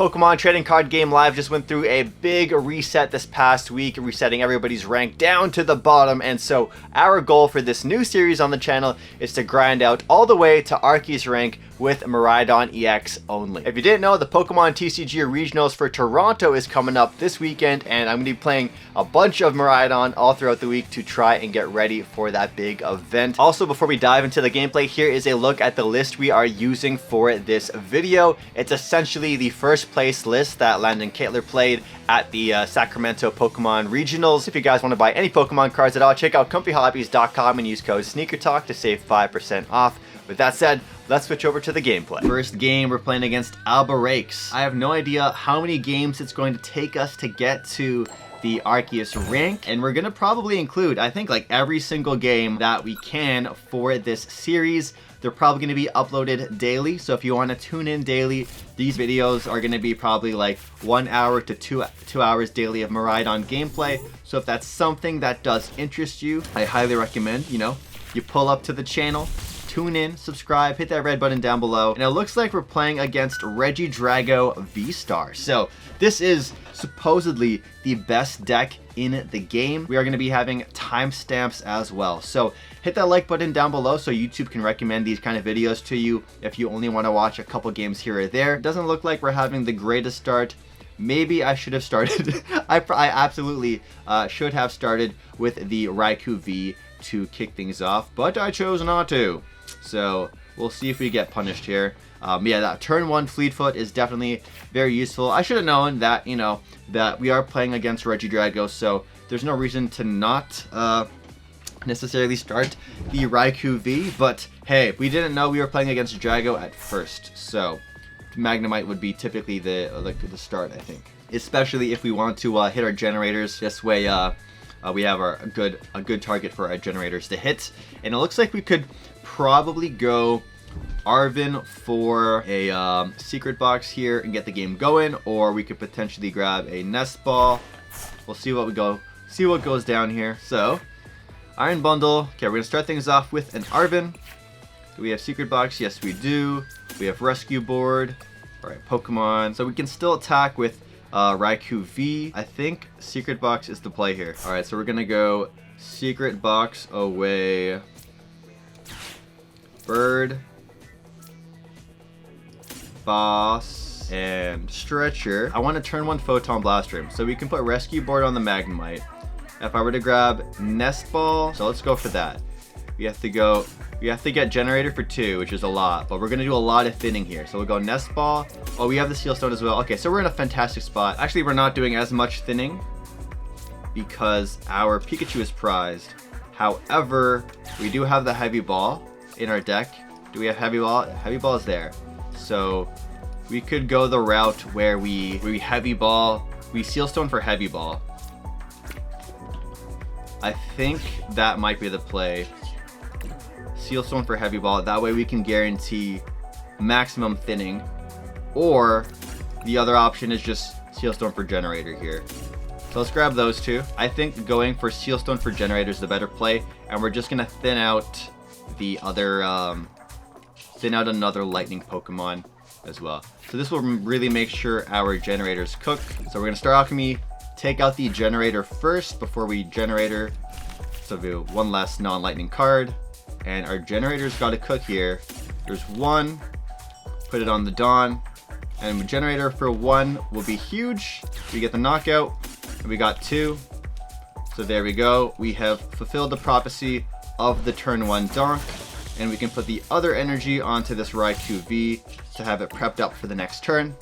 Pokemon Trading Card Game Live just went through a big reset this past week, resetting everybody's rank down to the bottom, and so our goal for this new series on the channel is to grind out all the way to Arceus rank with Miraidon EX only. If you didn't know, the Pokemon TCG Regionals for Toronto is coming up this weekend, and I'm going to be playing a bunch of Miraidon all throughout the week to try and get ready for that big event. Also, before we dive into the gameplay, here is a look at the list we are using for this video. It's essentially the first place list that Landon Caitler played at the Sacramento Pokemon Regionals. If you guys want to buy any Pokemon cards at all, check out comfyhobbies.com and use code SneakerTalk to save 5% off. With that said, let's switch over to the gameplay. First game, we're playing against Albarakes. I have no idea how many games it's going to take us to get to the Arceus rank, and we're gonna probably include, I think, like every single game that we can for this series. They're probably gonna be uploaded daily, so if you want to tune in daily, these videos are gonna be probably like 1 hour to two hours daily of Miraidon gameplay. So if that's something that does interest you, I highly recommend, you pull up to the channel, tune in, subscribe, hit that red button down below. And it looks like we're playing against Regidrago V-Star. So this is supposedly the best deck in the game. We are going to be having timestamps as well. So hit that like button down below so YouTube can recommend these kind of videos to you if you only want to watch a couple games here or there. It doesn't look like we're having the greatest start. Maybe I should have started. I absolutely should have started with the Raikou V to kick things off, but I chose not to. So we'll see if we get punished here. Yeah, that turn 1 Fleetfoot is definitely very useful. I should have known that, that we are playing against Regidrago, so there's no reason to not necessarily start the Raikou V, but hey, we didn't know we were playing against Drago at first, so Magnemite would be typically the start, I think. Especially if we want to hit our generators. This way, we have a good target for our generators to hit. And it looks like we could probably go Arven for a secret box here and get the game going, or we could potentially grab a Nest Ball. We'll see what goes down here. So, Iron Bundle. Okay, we're gonna start things off with an Arven. Do we have secret box? Yes, we do. We have Rescue Board. All right, Pokemon. So we can still attack with Raikou V. I think secret box is the play here. All right, so we're gonna go secret box away. Bird, Boss, and Stretcher. I want to turn 1 Photon Blastoise, so we can put Rescue Board on the Magnemite. If I were to grab Nest Ball, so let's go for that. We have to get Generator for 2, which is a lot, but we're gonna do a lot of thinning here. So we'll go Nest Ball. Oh, we have the Seal Stone as well. Okay, so we're in a fantastic spot. Actually, we're not doing as much thinning because our Pikachu is prized. However, we do have the Heavy Ball in our deck. Do we have Heavy Ball? Heavy Ball is there. So we could go the route where we Heavy Ball, we Seal Stone for Heavy Ball. I think that might be the play. Seal Stone for Heavy Ball. That way we can guarantee maximum thinning. Or the other option is just Seal Stone for Generator here. So let's grab those two. I think going for Seal Stone for Generator is the better play, and we're just gonna thin out the other another lightning Pokemon as well. So this will really make sure our generators cook. So we're gonna start Alchemy, take out the generator first before we generator. So do one less non-lightning card, and our generators got to cook here. There's 1, put it on the Dawn, and generator for 1 will be huge. We get the knockout, and we got 2. So there we go. We have fulfilled the prophecy of the turn 1 Donk, and we can put the other energy onto this Raikou V to have it prepped up for the next turn.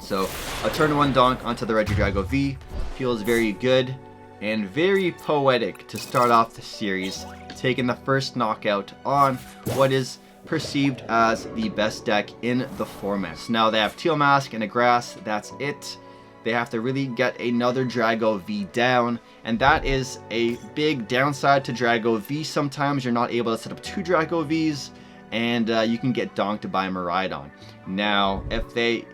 So a turn 1 Donk onto the Regidrago V feels very good and very poetic to start off the series, taking the first knockout on what is perceived as the best deck in the format. So now they have Teal Mask and a Grass, that's it. They have to really get another Drago V down, and that is a big downside to Drago V. Sometimes you're not able to set up 2 Drago Vs, and you can get donked by Miraidon. Now, if they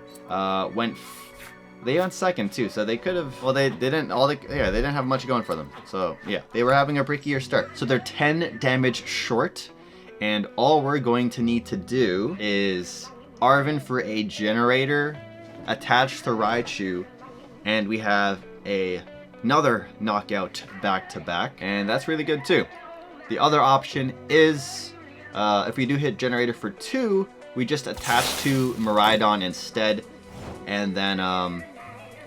they went second too, so they could have. Well, they didn't. They didn't have much going for them. So yeah, they were having a brickier start. So they're 10 damage short, and all we're going to need to do is Arven for a generator attached to Raichu, and we have another knockout back-to-back, and that's really good too. The other option is, if we do hit generator for 2, we just attach to Miraidon instead, and then,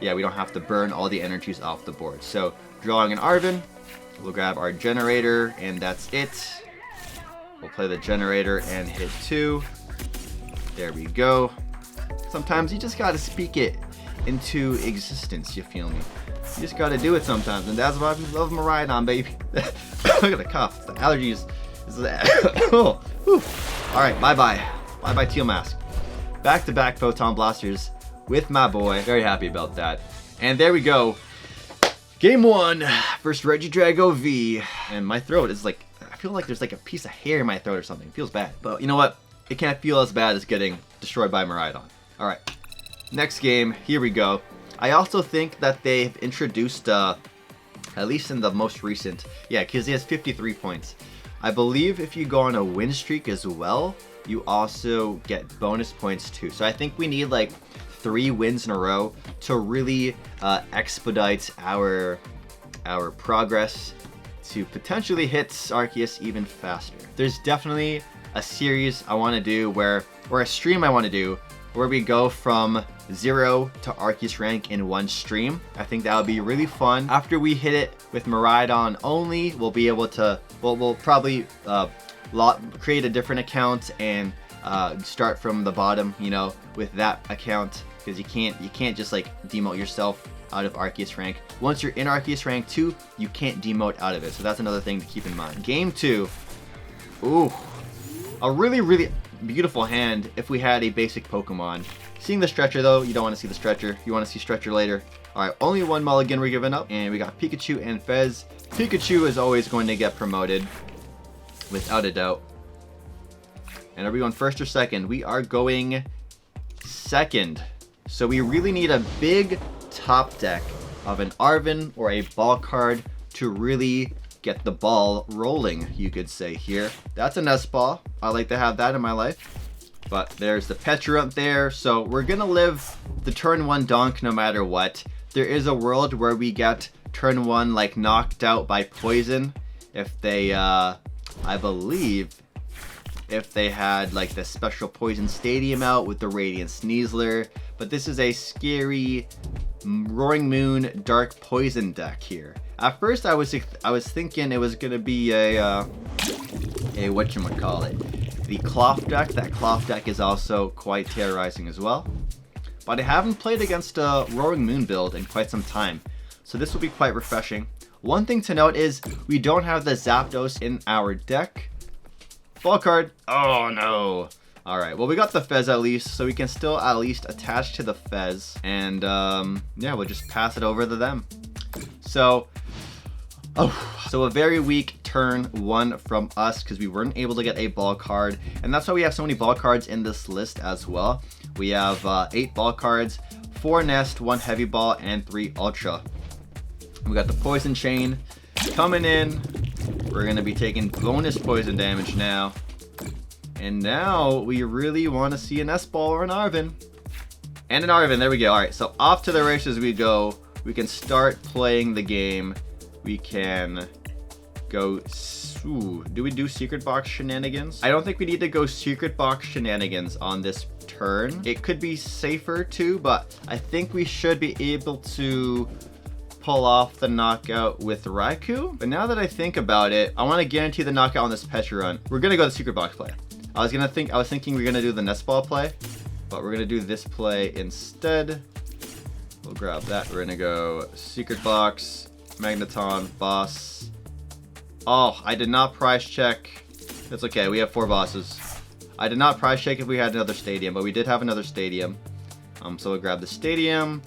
yeah, we don't have to burn all the energies off the board. So, drawing an Arven, we'll grab our generator, and that's it. We'll play the generator and hit 2. There we go. Sometimes you just gotta speak it into existence, you feel me? You just gotta do it sometimes, and that's why we love Miraidon, baby. Look at the cough. The allergies. Oh, alright, bye-bye. Bye-bye, Teal Mask. Back-to-back Photon Blasters with my boy. Very happy about that. And there we go. Game 1 versus Regidrago V. And my throat is like, I feel like there's like a piece of hair in my throat or something. It feels bad. But you know what? It can't feel as bad as getting destroyed by Miraidon. Alright. Next game. Here we go. I also think that they've introduced, at least in the most recent, yeah, because he has 53 points. I believe if you go on a win streak as well, you also get bonus points too. So I think we need like 3 wins in a row to really expedite our progress to potentially hit Arceus even faster. There's definitely a series I want to do or a stream I want to do where we go from 0 to Arceus rank in one stream. I think that would be really fun. After we hit it with Miraidon only, we'll be able to, we'll probably create a different account and start from the bottom, you know, with that account, because you can't just like demote yourself out of Arceus rank. Once you're in Arceus rank 2, you can't demote out of it. So that's another thing to keep in mind. Game 2. Ooh, a really beautiful hand if we had a basic Pokemon. Seeing the Stretcher though, you don't want to see the Stretcher. You want to see Stretcher later. Alright, only one mulligan we're giving up, and we got Pikachu and Fez. Pikachu is always going to get promoted, without a doubt. And are we going first or second? We are going second. So we really need a big top deck of an Arven or a ball card to really get the ball rolling, you could say here. That's a Nest Ball. I like to have that in my life. But there's the Petulant there. So we're going to live the turn 1 donk no matter what. There is a world where we get turn 1 like knocked out by poison. If they, I believe, if they had like the special Poison Stadium out with the Radiant Sneasler. But this is a scary Roaring Moon Dark Poison deck here. At first I was thinking it was gonna be a whatchamacallit, the Cloth deck. That Cloth deck is also quite terrorizing as well. But I haven't played against a Roaring Moon build in quite some time, so this will be quite refreshing. One thing to note is we don't have the Zapdos in our deck. Ball card. Oh no. Alright, well we got the Fez at least, so we can still at least attach to the Fez. And yeah, we'll just pass it over to them. So a very weak turn 1 from us because we weren't able to get a ball card. And that's why we have so many ball cards in this list as well. We have 8 ball cards, 4 Nest, 1 Heavy Ball, and 3 Ultra. We got the Poison Chain coming in. We're going to be taking bonus poison damage now. And now we really want to see a Nest Ball or an Arven. And an Arven, there we go. Alright, so off to the races we go. We can start playing the game. We can go... Ooh, do we do Secret Box Shenanigans? I don't think we need to go Secret Box Shenanigans on this turn. It could be safer too, but I think we should be able to pull off the knockout with Raikou. But now that I think about it, I want to guarantee the knockout on this Petulant. We're gonna go the Secret Box play. I was thinking we're gonna do the Nest Ball play, but we're gonna do this play instead. We'll grab that. We're gonna go Secret Box, Magneton, Boss. Oh, I did not price check. That's okay, we have 4 bosses. I did not price check if we had another stadium, but we did have another stadium. So we'll grab the stadium.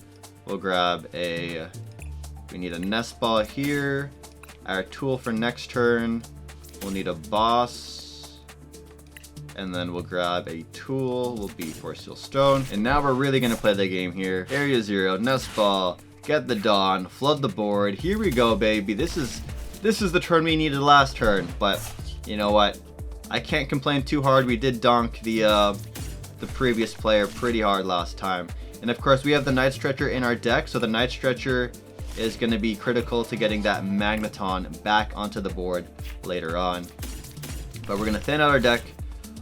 We'll grab a... We need a Nest Ball here. Our tool for next turn. We'll need a boss. And then we'll grab a tool. Will be Force Seal Stone. And now we're really going to play the game here. Area 0, Nest Ball, get the Dawn, flood the board. Here we go, baby. This is the turn we needed last turn. But you know what? I can't complain too hard. We did donk the previous player pretty hard last time. And of course we have the Night Stretcher in our deck, so the Night Stretcher is going to be critical to getting that Magneton back onto the board later on. But we're going to thin out our deck,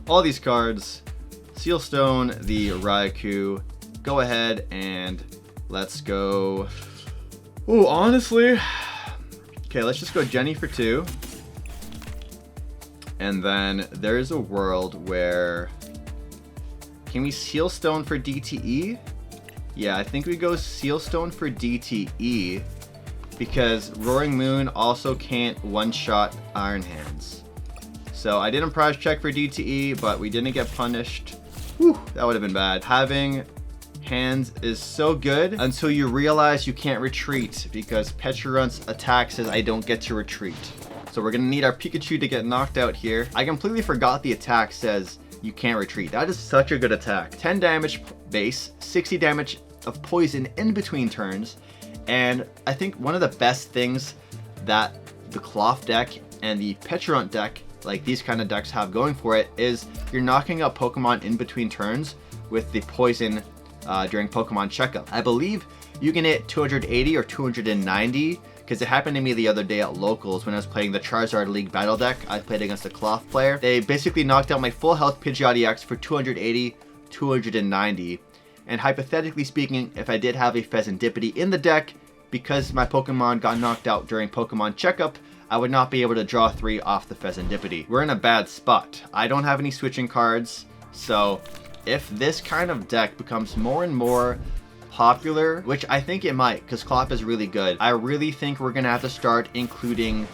all these cards, Seal Stone the Raikou, go ahead and let's go. Oh, honestly, okay, let's just go Jenny for 2. And then there's a world where, can we Seal Stone for DTE? Yeah, I think we go Seal Stone for DTE because Roaring Moon also can't one-shot Iron Hands. So I didn't prize check for DTE, but we didn't get punished. Whew, that would have been bad. Having hands is so good until you realize you can't retreat because Pecharunt's attack says I don't get to retreat. So we're gonna need our Pikachu to get knocked out here. I completely forgot the attack says you can't retreat. That is such a good attack. 10 damage base, 60 damage of poison in between turns. And I think one of the best things that the Cloth deck and the Pecharunt deck, like these kind of decks, have going for it is you're knocking out Pokemon in between turns with the poison during Pokemon checkup. I believe you can hit 280 or 290 because it happened to me the other day at locals when I was playing the Charizard League battle deck. I played against a Cloth player. They basically knocked out my full health Pidgeot EX for 280, 290. And hypothetically speaking, if I did have a Fezandipiti in the deck, because my Pokemon got knocked out during Pokemon checkup, I would not be able to draw 3 off the Fezandipiti. We're in a bad spot. I don't have any switching cards, so if this kind of deck becomes more and more popular, which I think it might, because Clop is really good, I really think we're gonna have to start including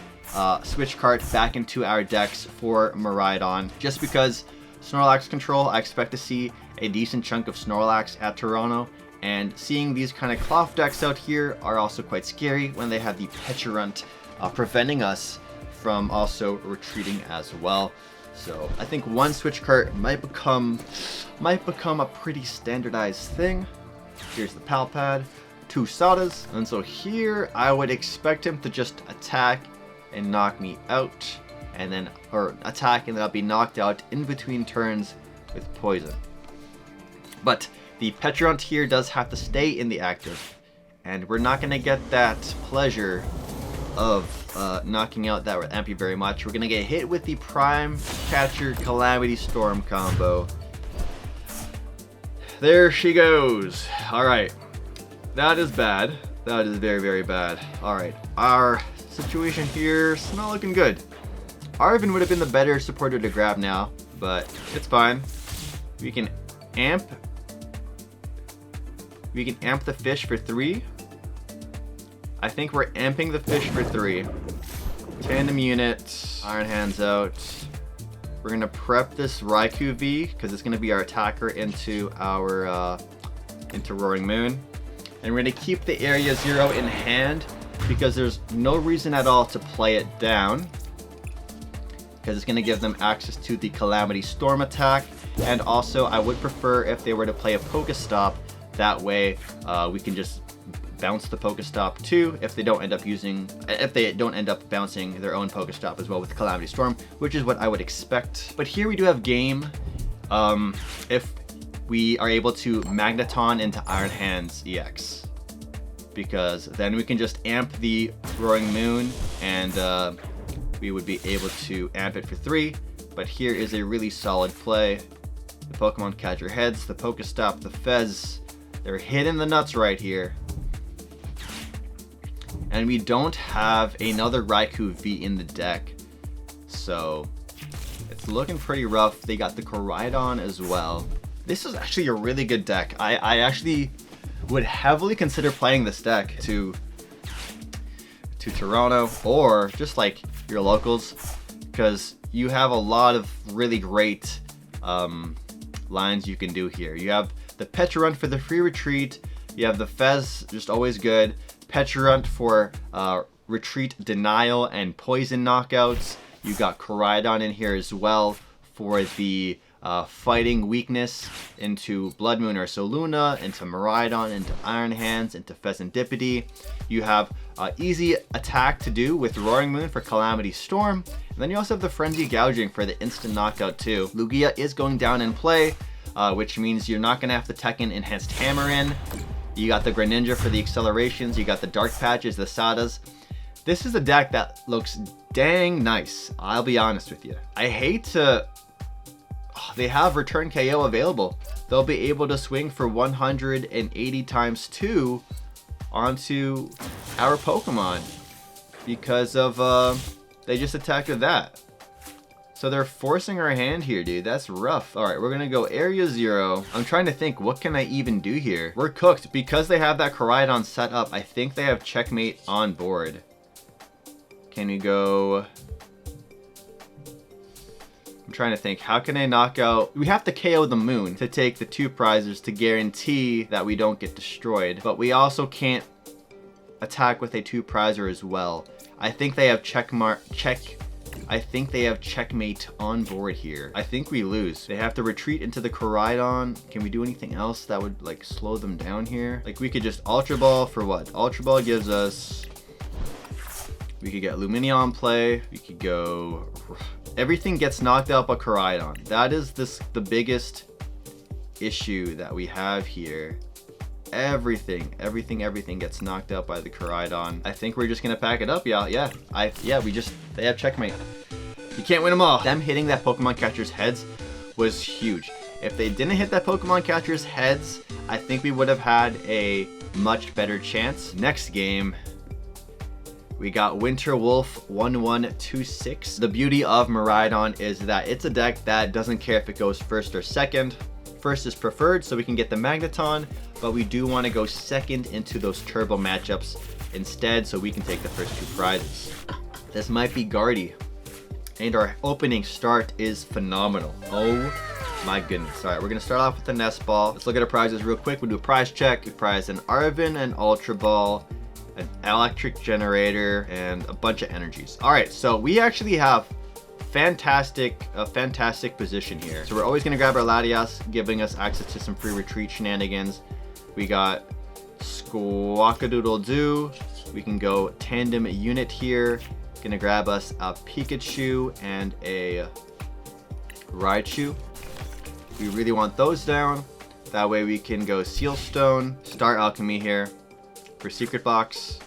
switch cards back into our decks for Miraidon, just because Snorlax control, I expect to see a decent chunk of Snorlax at Toronto, and seeing these kind of Cloth decks out here are also quite scary when they have the Pecharunt preventing us from also retreating as well. So I think one switch card might become a pretty standardized thing. Here's the PAL pad, 2 Sadas, and so here I would expect him to just attack and knock me out, and then, or attack and then I'll be knocked out in between turns with poison. But the Pecharunt here does have to stay in the active, and we're not going to get that pleasure of knocking out that Ampy very much. We're going to get hit with the Prime Catcher Calamity Storm combo. There she goes. Alright, that is bad. That is very, very bad. Alright, our situation here is not looking good. Arven would have been the better supporter to grab now, but it's fine. We can amp the fish for 3. I think we're amping the fish for 3. Tandem unit, Iron Hands out. We're gonna prep this Raikou V because it's gonna be our attacker into our into Roaring Moon, and we're gonna keep the Area 0 in hand because there's no reason at all to play it down because it's gonna give them access to the Calamity Storm attack, and also I would prefer if they were to play a Pokestop. That way we can just bounce the Pokestop too if they don't end up bouncing their own Pokestop as well with the Calamity Storm, which is what I would expect. But here we do have game if we are able to Magneton into Iron Hands EX, because then we can just amp the Roaring Moon and we would be able to amp it for 3. But here is a really solid play. The Pokemon Catcher heads, the Pokestop, the Fez, they're hitting the nuts right here. And we don't have another Raikou V in the deck, so it's looking pretty rough. They got the Koraidon as well. This is actually a really good deck. I actually would heavily consider playing this deck to Toronto or just like your locals, because you have a lot of really great lines you can do here. You have the Pecharunt for the free retreat. You have the Fez, just always good. Pecharunt for retreat denial and poison knockouts. You got Koraidon in here as well for the fighting weakness into Blood Moon or Soluna, into Miraidon, into Iron Hands, into Fezandipiti. You have easy attack to do with Roaring Moon for Calamity Storm. And then you also have the Frenzy Gouging for the instant knockout too. Lugia is going down in play. which means you're not gonna have to tech in Enhanced Hammer in. You got the Greninja for the accelerations, you got the Dark Patches, the Sadas. This is a deck that looks dang nice, I'll be honest with you. I hate to... they have Return KO available. They'll be able to swing for 180 times 2 onto our Pokemon because of they just attacked with that. So they're forcing our hand here, dude. That's rough. All right, we're gonna go Area 0. I'm trying to think, what can I even do here? We're cooked because they have that Koraidon set up. I think they have Checkmate on board. Can we go? I'm trying to think, how can I knock out? We have to KO the moon to take the 2 prizes to guarantee that we don't get destroyed. But we also can't attack with a 2 prizer as well. I think they have I think they have Checkmate on board here. I think we lose. They have to retreat into the Koraidon. Can we do anything else that would like slow them down here? Like we could just Ultra Ball for what? Ultra Ball gives us... We could get Lumineon play. We could go... Everything gets knocked out by Koraidon. That is the biggest issue that we have here. Everything gets knocked out by the Koraidon. I think we're just gonna pack it up, yeah. They have Checkmate. You can't win them all. Them hitting that Pokemon catcher's heads was huge. If they didn't hit that Pokemon catcher's heads, I think we would have had a much better chance. Next game, we got Winter Wolf 1126. The beauty of Miraidon is that it's a deck that doesn't care if it goes first or second. First is preferred so we can get the Magneton, but we do want to go second into those turbo matchups instead so we can take the first 2 prizes. This might be Guardy, and our opening start is phenomenal. Oh my goodness. All right, we're gonna start off with the Nest Ball. Let's look at our prizes real quick. We'll do a prize check. We prize an Arven, an Ultra Ball, an Electric Generator, and a bunch of energies. All right, so we actually have a fantastic position here. So we're always gonna grab our Latias, giving us access to some free retreat shenanigans. We got Squawkabilly. We can go tandem unit here. Gonna grab us a Pikachu and a Raichu. We really want those down. That way we can go Seal Stone, Star Alchemy here for Secret Box.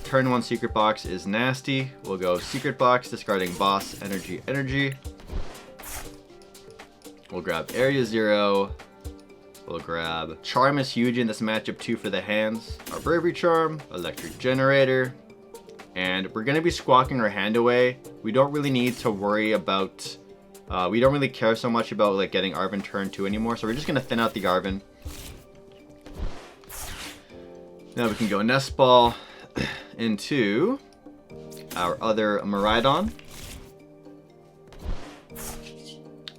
Turn 1 Secret Box is nasty. We'll go Secret Box, discarding Boss, Energy. We'll grab Area 0. We'll grab Charm is huge in this matchup too for the hands. Our Bravery Charm, Electric Generator, and we're gonna be squawking our hand away. We don't really need to worry about, we don't really care so much about like getting Arven turn 2 anymore, so we're just gonna thin out the Arven. Now we can go Nest Ball into our other Miraidon.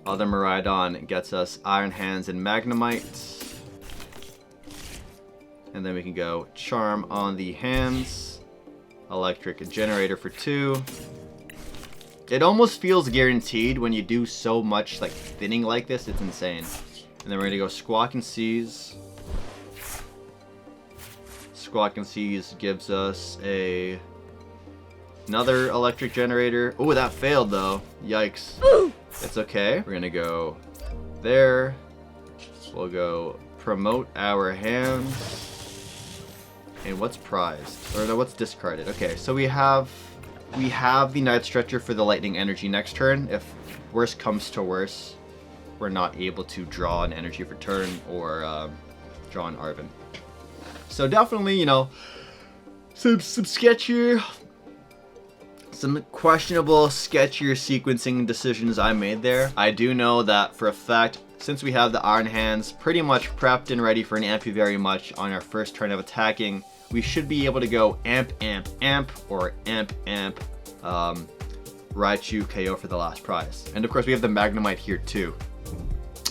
Other Miraidon gets us Iron Hands and Magnemite. And then we can go Charm on the hands. Electric Generator for 2. It almost feels guaranteed when you do so much like thinning like this. It's insane. And then we're gonna go Squawk and Seize. Squawk and Seize gives us another Electric Generator. Oh, that failed though. Yikes. It's okay. We're gonna go there. We'll go promote our hands. And what's prized? Or no, what's discarded? Okay, so we have the Night Stretcher for the Lightning Energy next turn. If worse comes to worse, we're not able to draw an energy for turn or draw an Arven. So definitely, you know, some sketchier, some questionable, sketchier sequencing decisions I made there. I do know that for a fact, since we have the Iron Hands pretty much prepped and ready for an Ampy very much on our first turn of attacking, we should be able to go Amp, Amp, Amp, or Amp, Amp, Raichu KO for the last prize. And of course we have the Magnemite here too.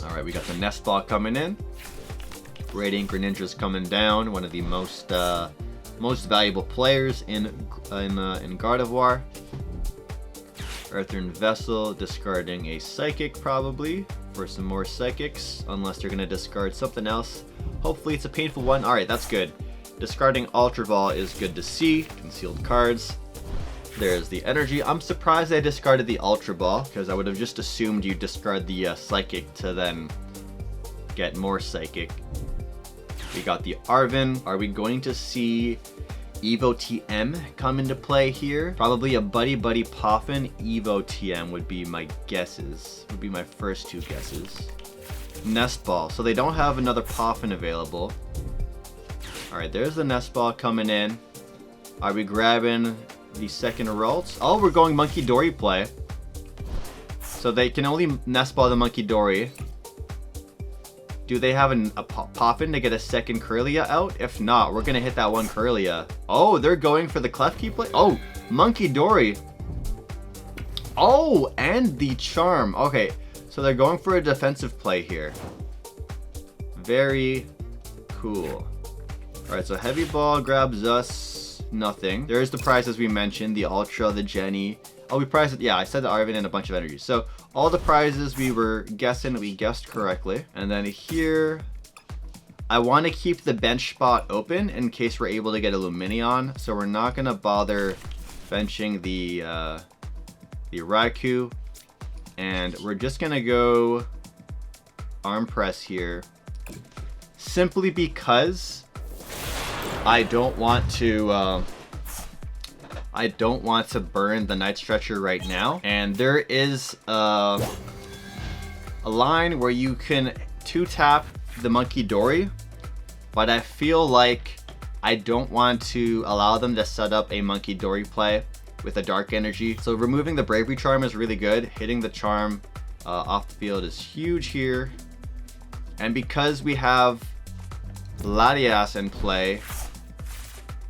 Alright, we got the Nest Ball coming in. Radiant Greninja's coming down, one of the most valuable players in Gardevoir. Earthen Vessel, discarding a Psychic probably for some more Psychics, unless they're gonna discard something else. Hopefully it's a painful one. Alright, that's good. Discarding Ultra Ball is good to see. Concealed cards. There's the energy. I'm surprised I discarded the Ultra Ball, because I would have just assumed you discard the Psychic to then get more Psychic. We got the Arven. Are we going to see Evo TM come into play here? Probably a Buddy Buddy Poffin. Evo TM would be my guesses. Would be my first two guesses. Nest Ball. So they don't have another Poffin available. Alright, there's the Nest Ball coming in. Are we grabbing the second Ralts? Oh, we're going Monkey Dory play. So they can only Nest Ball the Monkey Dory. Do they have a Poffin to get a second Kirlia out? If not, we're going to hit that one Kirlia. Oh, they're going for the Klefki play? Oh, Monkey Dory. Oh, and the Charm. Okay, so they're going for a defensive play here. Very cool. Alright, so Heavy Ball grabs us nothing. There's the prizes we mentioned, the Ultra, the Jenny. Oh, we prized it. Yeah, I said the Arven and a bunch of energies. So all the prizes we were guessing, we guessed correctly. And then here, I want to keep the bench spot open in case we're able to get a Lumineon. So we're not going to bother benching the Raikou. And we're just going to go Arm Press here. Simply because I don't want to burn the Night Stretcher right now. And there is a line where you can 2-tap the Monkey Dory, but I feel like I don't want to allow them to set up a Monkey Dory play with a Dark Energy. So removing the Bravery Charm is really good. Hitting the Charm off the field is huge here. And because we have Latias in play,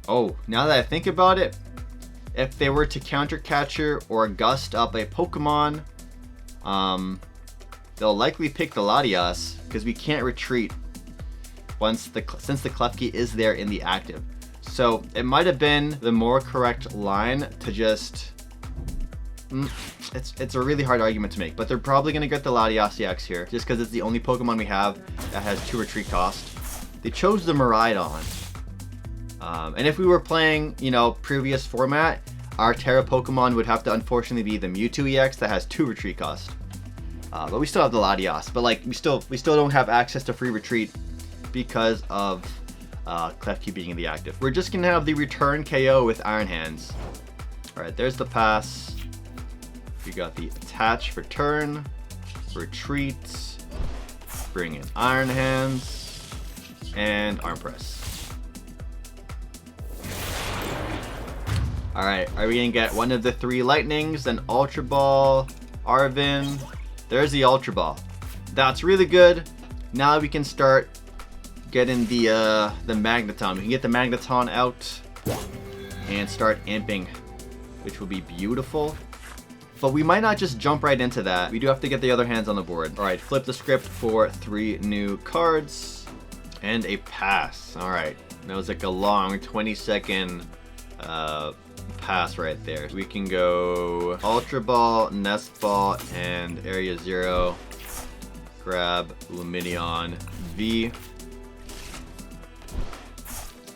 oh, now that I think about it, if they were to counter catcher or gust up a Pokemon, they'll likely pick the Latias because we can't retreat since the Klefki is there in the active. So it might have been the more correct line to just... It's a really hard argument to make, but they're probably going to get the Latias EX here just because it's the only Pokemon we have that has 2 retreat cost. They chose the Miraidon. And if we were playing, you know, previous format, our Terra Pokemon would have to unfortunately be the Mewtwo EX that has 2 retreat cost. But we still have the Latias. But like we still don't have access to free retreat because of Klefki being in the active. We're just gonna have the return KO with Iron Hands. Alright, there's the pass. We got the attach for turn, retreat, bring in Iron Hands, and Arm Press. Alright, are we gonna get one of the 3 lightnings, then Ultra Ball, Arven? There's the Ultra Ball. That's really good. Now we can start getting the Magneton. We can get the Magneton out and start imping, which will be beautiful. But we might not just jump right into that. We do have to get the other hands on the board. Alright, flip the script for 3 new cards and a pass. Alright, that was like a long 20-second pass right there. We can go Ultra Ball, Nest Ball, and Area 0. Grab Lumineon V.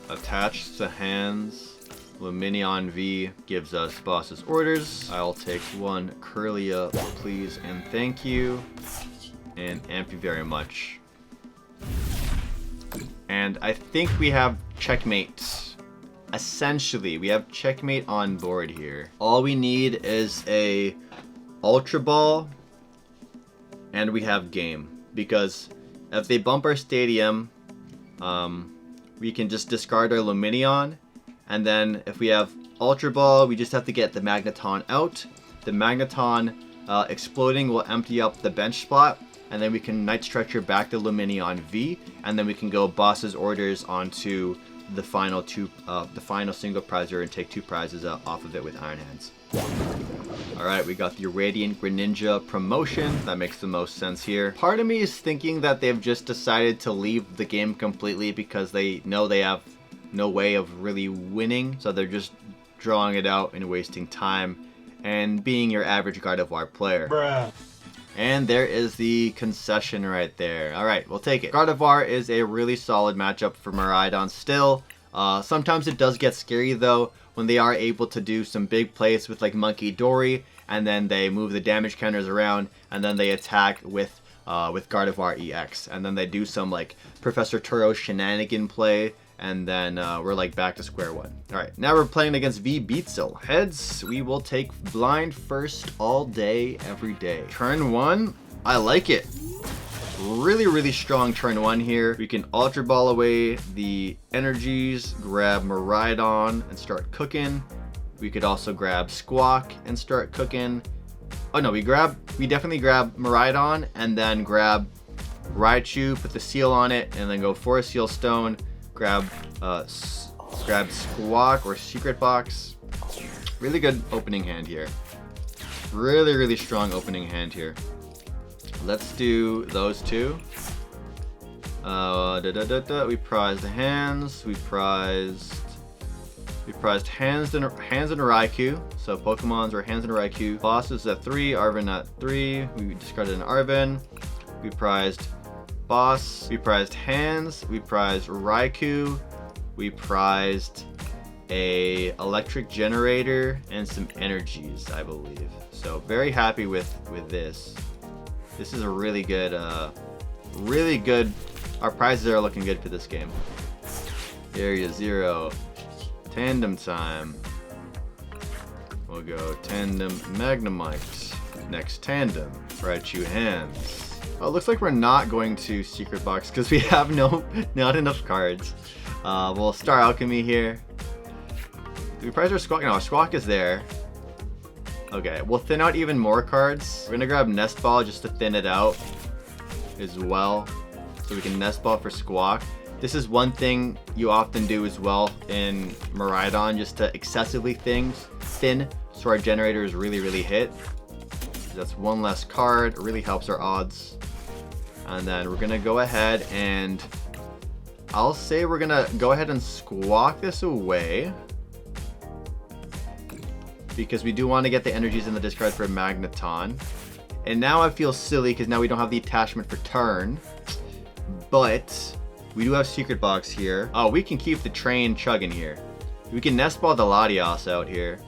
Attach to hands. Lumineon V gives us boss's orders. I'll take 1 Kirlia, please and thank you. And thank you very much. And I think we have checkmate. Essentially, we have checkmate on board here. All we need is a Ultra Ball, and we have game. Because if they bump our stadium, we can just discard our Lumineon. And then if we have Ultra Ball, we just have to get the Magneton out. The Magneton exploding will empty up the bench spot. And then we can Night Stretcher back to Lumineon V. And then we can go boss's orders onto the final single prizer and take 2 prizes off of it with Iron Hands. Alright, we got the Radiant Greninja promotion. That makes the most sense here. Part of me is thinking that they've just decided to leave the game completely because they know they have no way of really winning. So they're just drawing it out and wasting time and being your average Gardevoir player. Bruh. And there is the concession right there. Alright, we'll take it. Gardevoir is a really solid matchup for Miraidon still. Sometimes it does get scary though when they are able to do some big plays with like Monkey Dory, and then they move the damage counters around, and then they attack with Gardevoir EX, and then they do some like Professor Turo shenanigan play, and then we're like back to square one. All right, now we're playing against V Beatzel. Heads, we will take blind first all day, every day. Turn one, I like it. Really strong turn one here. We can Ultra Ball away the energies, grab Miraidon and start cooking. We could also grab Squawk and start cooking. Oh no, we definitely grab Miraidon and then grab Raichu, put the seal on it, and then go for a Seal Stone. Grab Squawk or Secret Box. Really good opening hand here. Really strong opening hand here. Let's do those two. We prized the hands. We prized hands and Raikou. So Pokemons are hands and Raikou. Bosses at 3, Arven at 3. We discarded an Arven. We prized boss. We prized hands. We prized Raikou. We prized a Electric Generator and some energies, I believe. So very happy with this. This is a really good. Our prizes are looking good for this game. Area 0. Tandem time. We'll go Tandem Magnemite. Next Tandem. Raichu hands. Oh, it looks like we're not going to Secret Box because we have not enough cards. We'll Star Alchemy here. Do we prize our Squawk? No, Squawk is there. Okay, we'll thin out even more cards. We're gonna grab Nest Ball just to thin it out as well. So we can Nest Ball for Squawk. This is one thing you often do as well in Miraidon, just to excessively thin so our generators really hit. That's one less card. It really helps our odds. And then we're gonna go ahead and I'll say we're gonna go ahead and Squawk this away, because we do want to get the energies in the discard for Magneton. And now I feel silly because now we don't have the attachment for turn. But we do have Secret Box here. Oh, we can keep the train chugging here. We can Nest Ball the Latias out here.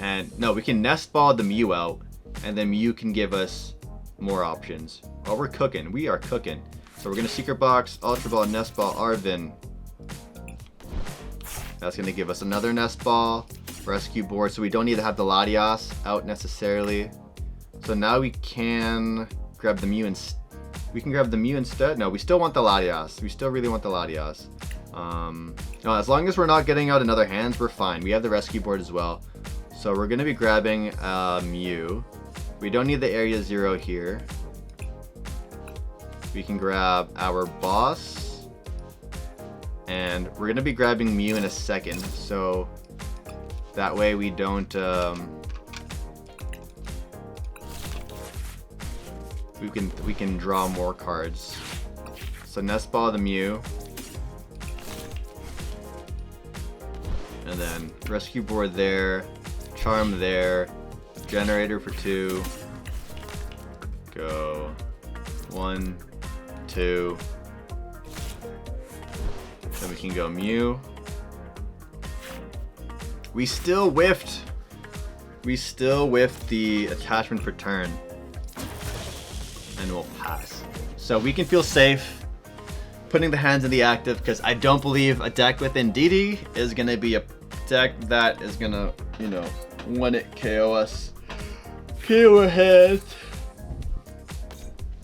And no, we can Nest Ball the Mew out. And then Mew can give us more options. Oh, we're cooking. We are cooking. So we're going to Secret Box, Ultra Ball, Nest Ball, Arven. That's going to give us another Nest Ball. Rescue Board, so we don't need to have the Latias out necessarily. So now we can grab the Mew instead. No, we still want the Latias. We still really want the Latias. No, as long as we're not getting out another hands, we're fine. We have the Rescue Board as well. So we're going to be grabbing Mew. We don't need the Area 0 here. We can grab our boss. And we're going to be grabbing Mew in a second. So that way we don't, we can draw more cards. So Nest Ball the Mew. And then Rescue Board there, Charm there, Generator for 2. Go 1, 2. Then we can go Mew. We still whiffed. We still whiffed the attachment for turn. And we'll pass. So we can feel safe putting the hands in the active, because I don't believe a deck with Indeedee is going to be a deck that is going to, you know, when it KO us. KO our hands.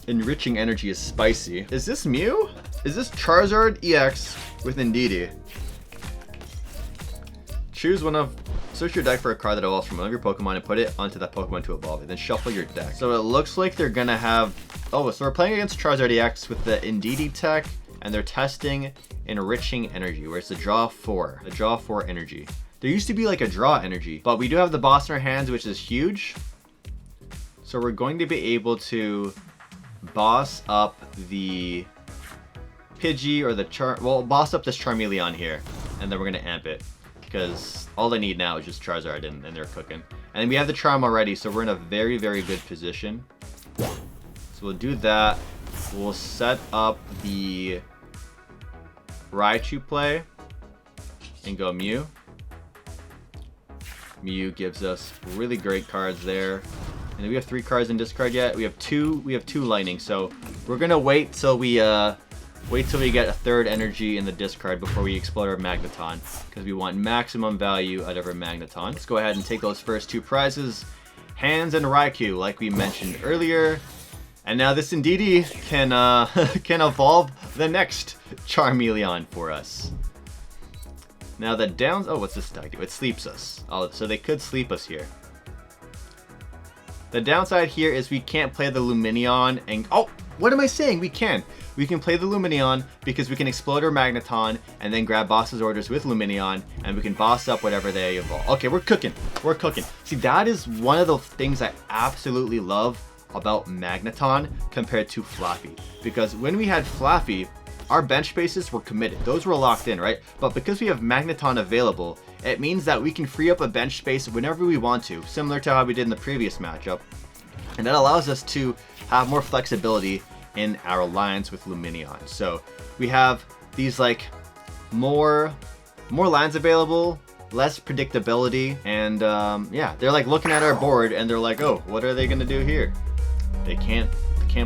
Enriching Energy is spicy. Is this Mew? Is this Charizard EX with Indeedee? Choose one of, search your deck for a card that evolves from one of your Pokemon and put it onto that Pokemon to evolve it. Then shuffle your deck. So it looks like they're gonna have, oh, so we're playing against Charizard EX with the Indeedee tech, and they're testing Enriching Energy, where it's the draw 4. The draw 4 energy. There used to be like a draw energy, but we do have the boss in our hands, which is huge. So we're going to be able to boss up the Pidgey or the boss up this Charmeleon here, and then we're gonna amp it, because all they need now is just Charizard, and they're cooking. And we have the Charm already, so we're in a very good position. So we'll do that. We'll set up the Raichu play and go Mew. Mew gives us really great cards there. And do we have 3 cards in discard yet? We have two lightning, so we're gonna wait till we get a 3rd energy in the discard before we explode our Magneton, because we want maximum value out of our Magneton. Let's go ahead and take those first 2 prizes. Hands and Raikou, like we mentioned earlier. And now this Indeedee can can evolve the next Charmeleon for us. Now the downs, oh, what's this deck do? It sleeps us. Oh, so they could sleep us here. The downside here is we can't play the Lumineon and... Oh, what am I saying? We can. We can play the Lumineon because we can explode our Magneton and then grab boss's orders with Lumineon and we can boss up whatever they evolve. Okay, we're cooking. We're cooking. See, that is one of the things I absolutely love about Magneton compared to Flappy. Because when we had Flappy, our bench spaces were committed. Those were locked in, right? But because we have Magneton available, it means that we can free up a bench space whenever we want to, similar to how we did in the previous matchup. And that allows us to have more flexibility in our alliance with Lumineon. So we have these like more lands available, less predictability, and yeah, they're like looking at our board and they're like, oh, what are they gonna do here? They can't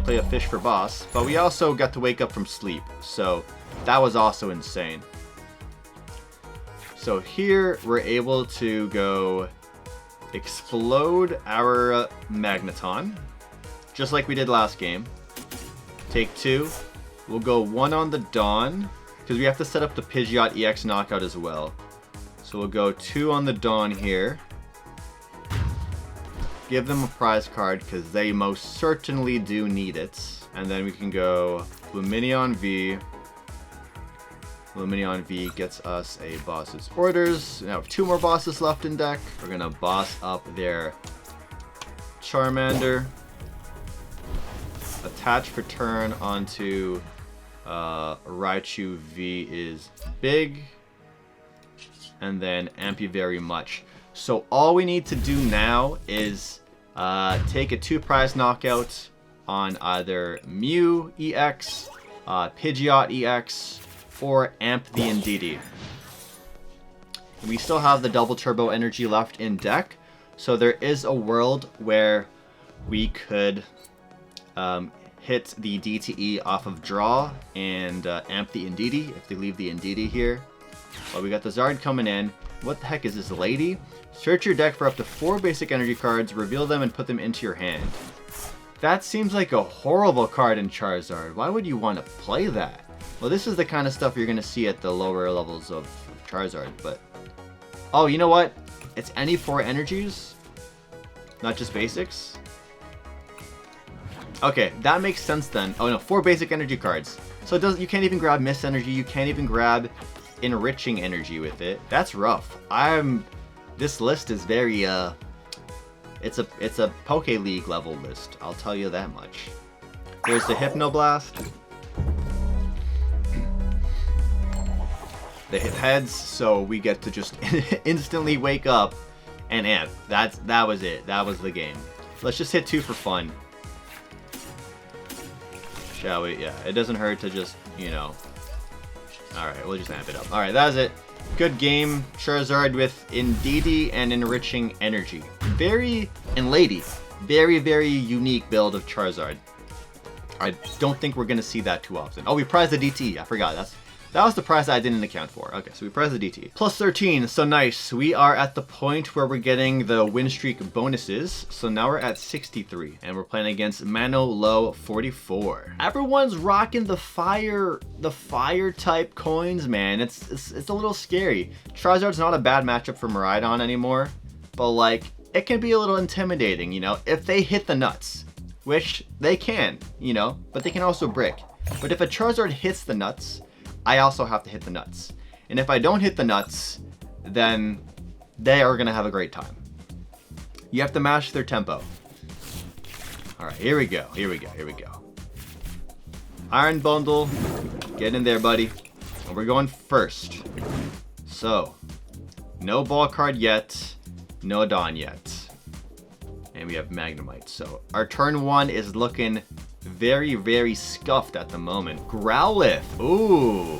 play a fish for boss, but we also got to wake up from sleep, so that was also insane. So here we're able to go explode our Magneton, just like we did last game. Take 2. We'll go 1 on the Dawn, because we have to set up the Pidgeot EX knockout as well. So we'll go 2 on the Dawn here. Give them a prize card, because they most certainly do need it. And then we can go Lumineon V. Lumineon V gets us a boss's orders. Now we have 2 more bosses left in deck. We're going to boss up their Charmander. Attach for turn onto Raichu V is big. And then amp you very much. So all we need to do now is take a 2 prize knockout on either Mew EX, Pidgeot EX, or amp the Indeedee. We still have the double turbo energy left in deck, so there is a world where we could hit the DTE off of draw and amp the Indeedee if they leave the Indeedee here. But we got the Zard coming in. What the heck is this lady? Search your deck for up to 4 basic energy cards, reveal them, and put them into your hand. That seems like a horrible card in Charizard. Why would you want to play that? Well, this is the kind of stuff you're going to see at the lower levels of Charizard, but... Oh, you know what? It's any 4 energies, not just basics. Okay, that makes sense then. Oh no, 4 basic energy cards. So it doesn't. You can't even grab Mist Energy. You can't even grab Enriching Energy with it. That's rough. This list is very it's a Poke League level list. I'll tell you that much. There's the Hypnoblast. They hit heads, so we get to just instantly wake up and amp. That was it. That was the game. Let's just hit 2 for fun. Shall we? Yeah, it doesn't hurt to just, you know. Alright, we'll just amp it up. Alright, that was it. Good game. Charizard with Indeedee and Enriching Energy. And Lady. Very, very unique build of Charizard. I don't think we're going to see that too often. Oh, we prized the DT. I forgot. That was the prize I didn't account for. Okay, so we prized the DT. Plus 13, so nice. We are at the point where we're getting the win streak bonuses. So now we're at 63, and we're playing against Mano Low 44. Everyone's rocking the fire type coins, man. It's a little scary. Charizard's not a bad matchup for Miraidon anymore, but like it can be a little intimidating, you know, if they hit the nuts, which they can, you know, but they can also brick. But if a Charizard hits the nuts, I also have to hit the nuts. And if I don't hit the nuts, then they are going to have a great time. You have to match their tempo. Alright, here we go. Iron Bundle. Get in there, buddy. And we're going first. So, no ball card yet. No Dawn yet. And we have Magnemite. So, our turn 1 is looking very, very scuffed at the moment. Growlithe. Ooh.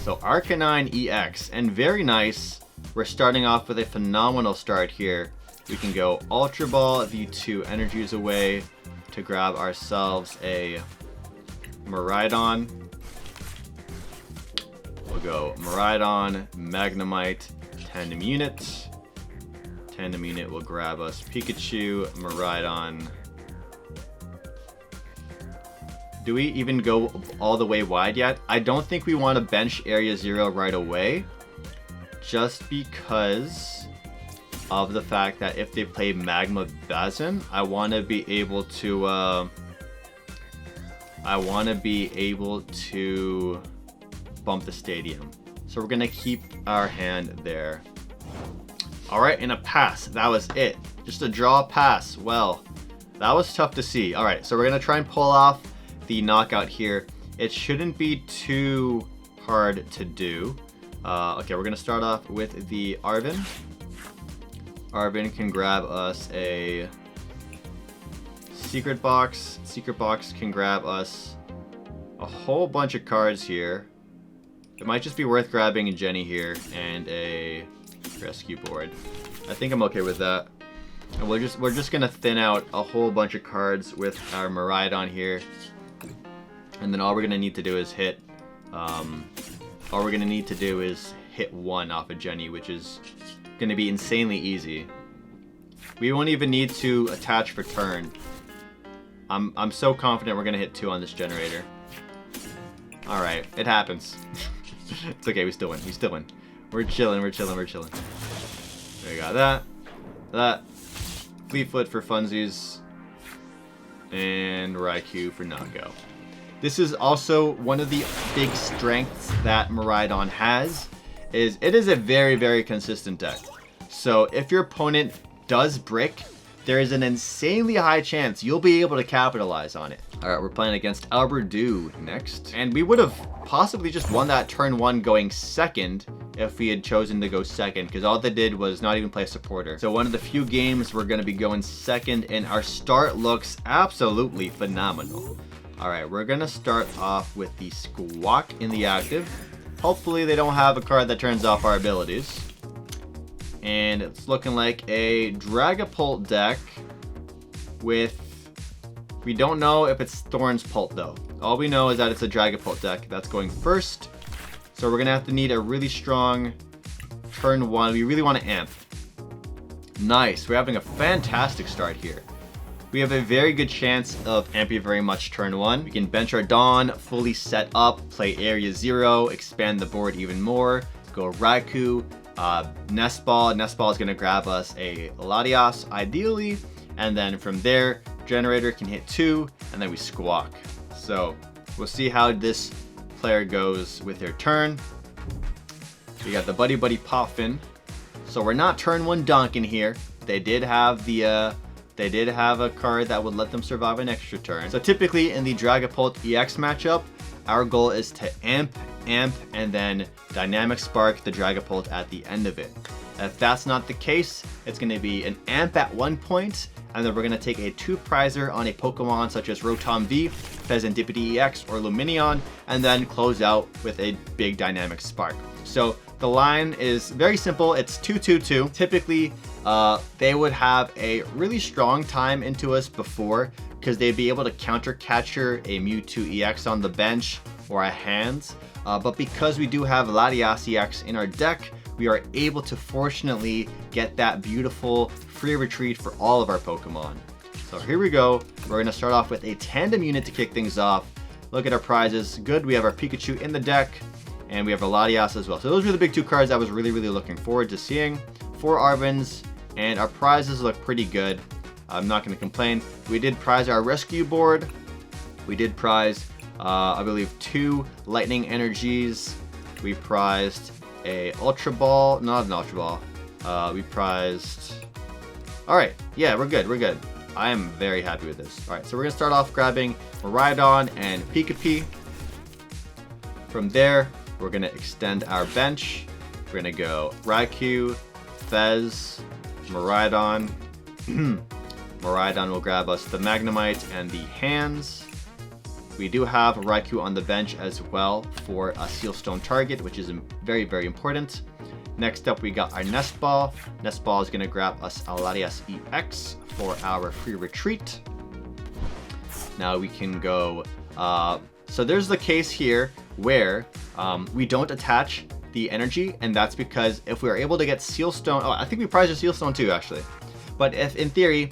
So Arcanine EX. And very nice. we're starting off with a phenomenal start here. We can go Ultra Ball V2 energies away to grab ourselves a Miraidon. We'll go Miraidon, Magnemite, Tandem Unit. Tandem Unit will grab us Pikachu, Miraidon. Do we even go all the way wide yet? I don't think we want to bench Area 0 right away, just because of the fact that if they play Magma Bazin, I want to be able to bump the stadium. So we're gonna keep our hand there. All right, and a pass. That was it. Just a draw pass. Well, that was tough to see. All right, so we're gonna try and pull off the knockout here. It shouldn't be too hard to do. Okay, we're gonna start off with the Arven. Arven can grab us a Secret Box. Secret Box can grab us a whole bunch of cards here. It might just be worth grabbing a Jenny here and a Rescue Board. I think I'm okay with that. And we're just gonna thin out a whole bunch of cards with our Miraidon here. And then all we're gonna need to do is hit one off a Jenny, which is gonna be insanely easy. We won't even need to attach for turn. I'm so confident we're gonna hit 2 on this generator. All right, it happens. It's okay, we still win. We still win. We're chilling. We're chilling. We're chilling. We got that. Fleetfoot for funsies, and Raikou for knockout. This is also one of the big strengths that Miraidon has. It is a very, very consistent deck. So if your opponent does brick, there is an insanely high chance you'll be able to capitalize on it. All right, we're playing against Alberdu next. And we would have possibly just won that turn 1 going second if we had chosen to go second, because all they did was not even play a supporter. So one of the few games we're gonna be going second, and our start looks absolutely phenomenal. All right, we're gonna start off with the Squawk in the active. Hopefully they don't have a card that turns off our abilities. And it's looking like a Dragapult deck with... We don't know if it's Thorn's Pult though. All we know is that it's a Dragapult deck that's going first. So we're going to have to need a really strong turn 1. We really want to amp. Nice. We're having a fantastic start here. We have a very good chance of amping very much turn 1. We can bench our Dawn, fully set up, play Area 0, expand the board even more, go Raikou, Nest Ball. Nest Ball is going to grab us a Latias, ideally, and then from there, Generator can hit 2, and then we Squawk. So we'll see how this player goes with their turn. We got the Buddy Buddy Poffin. So we're not turn 1 donking here. They did have the they did have a card that would let them survive an extra turn. So typically in the Dragapult EX matchup, our goal is to amp, and then Dynamic Spark the Dragapult at the end of it. If that's not the case, it's going to be an amp at one point, and then we're going to take a 2-prizer on a Pokemon such as Rotom V, Fezandipiti EX, or Lumineon, and then close out with a big Dynamic Spark. So the line is very simple. It's 2-2-2. Typically, they would have a really strong time into us before, because they'd be able to counter catcher a Mewtwo EX on the bench or a hands. But because we do have Latias EX in our deck, we are able to fortunately get that beautiful free retreat for all of our Pokemon. So here we go. We're going to start off with a Tandem Unit to kick things off. Look at our prizes. Good, we have our Pikachu in the deck, and we have a Latias as well. So those were the big 2 cards I was really, really looking forward to seeing. 4 Arvens, and our prizes look pretty good. I'm not going to complain. We did prize our Rescue Board. We did prize, I believe, 2 Lightning Energies. We prized a Ultra Ball, not an Ultra Ball. We prized... Alright, yeah, we're good, we're good. I am very happy with this. Alright, so we're going to start off grabbing Miraidon and Pikachu. From there, we're going to extend our bench. We're going to go Raikou, Fez, Miraidon. Miraidon will grab us the Magnemite and the hands. We do have Raikou on the bench as well for a Sealstone target, which is very, very important. Next up, we got our Nest Ball. Nest Ball is going to grab us a Latias EX for our free retreat. Now we can go... so there's the case here where we don't attach the energy, and that's because if we are able to get Seal Stone... Oh, I think we prized a Seal Stone too, actually. But if, in theory,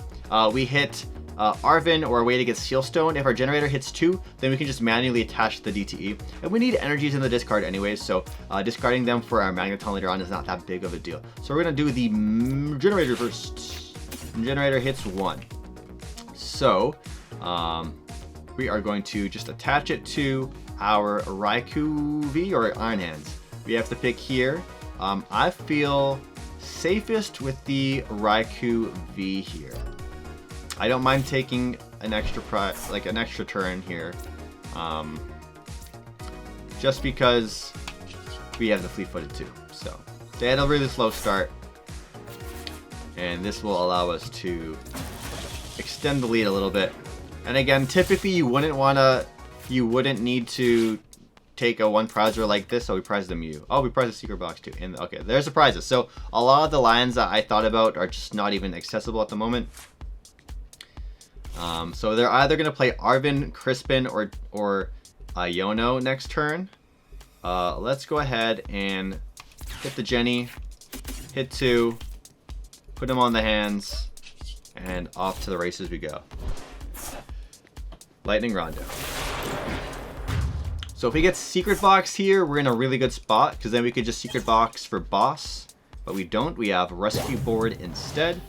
we hit Arven or a way to get Seal Stone, if our generator hits 2, then we can just manually attach the DTE. And we need energies in the discard anyways, so discarding them for our Magneton later on is not that big of a deal. So we're going to do the generator first. Generator hits 1. So we are going to just attach it to our Raikou V or Iron Hands. We have to pick here. I feel safest with the Raikou V here. I don't mind taking an extra an extra turn here, just because we have the fleet-footed too. So they had a really slow start, and this will allow us to extend the lead a little bit. And again, typically you wouldn't need to take a one prizer like this, so we prized the Mew. Oh, we prized the Secret Box too. And okay, there's the prizes. So a lot of the lines that I thought about are just not even accessible at the moment. So they're either going to play Arven, Crispin, or Iono next turn. Let's go ahead and hit the Jenny, hit 2, put him on the hands, and off to the races we go. Lightning Rondo. So if we get Secret Box here, we're in a really good spot, because then we could just Secret Box for boss. But we don't. We have Rescue Board instead.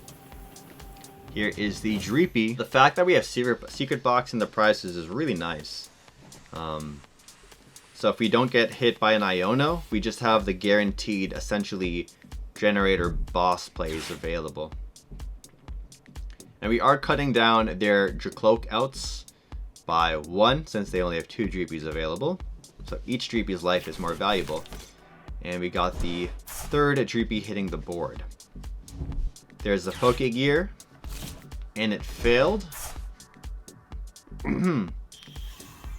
Here is the Dreepy. The fact that we have Secret Box in the prizes is really nice. So if we don't get hit by an Iono, we just have the guaranteed, essentially, generator boss plays available. And we are cutting down their Dracloak outs by 1, since they only have 2 Dreepies available. So each Dreepy's life is more valuable. And we got the 3rd Dreepy hitting the board. There's the Pokegear. And it failed.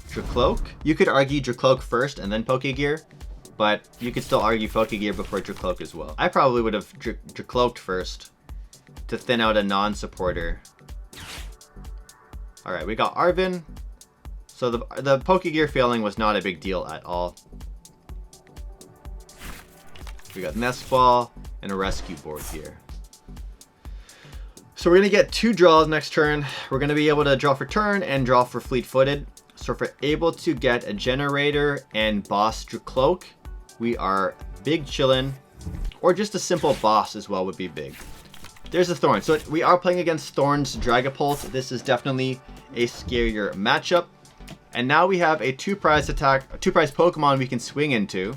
Dracloak. You could argue Dracloak first and then Pokegear, but you could still argue Pokegear before Dracloak as well. I probably would have Dracloaked first to thin out a non-supporter. Alright, we got Arven. So the Pokegear failing was not a big deal at all. We got Nest Ball and a Rescue Board here. So we're going to get 2 draws next turn. We're going to be able to draw for turn and draw for fleet-footed. So if we're able to get a generator and boss Dracloak, we are big chillin'. Or just a simple boss as well would be big. There's a Thorn. So we are playing against Thorn's Dragapult. This is definitely a scarier matchup. And now we have a 2-prize Pokemon we can swing into.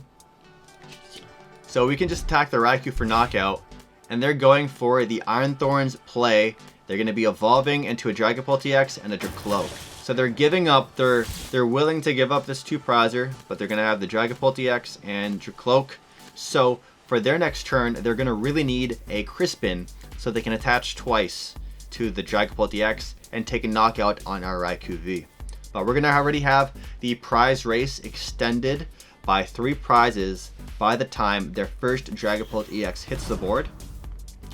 So we can just attack the Raikou for knockout. And they're going for the Iron Thorns play. They're going to be evolving into a Dragapult EX and a Dracloak. So they're giving up, they're willing to give up this 2-prizer, but they're going to have the Dragapult EX and Dracloak. So for their next turn, they're going to really need a Crispin so they can attach twice to the Dragapult EX and take a knockout on our Raikou V. But we're going to already have the prize race extended by 3 prizes by the time their first Dragapult EX hits the board.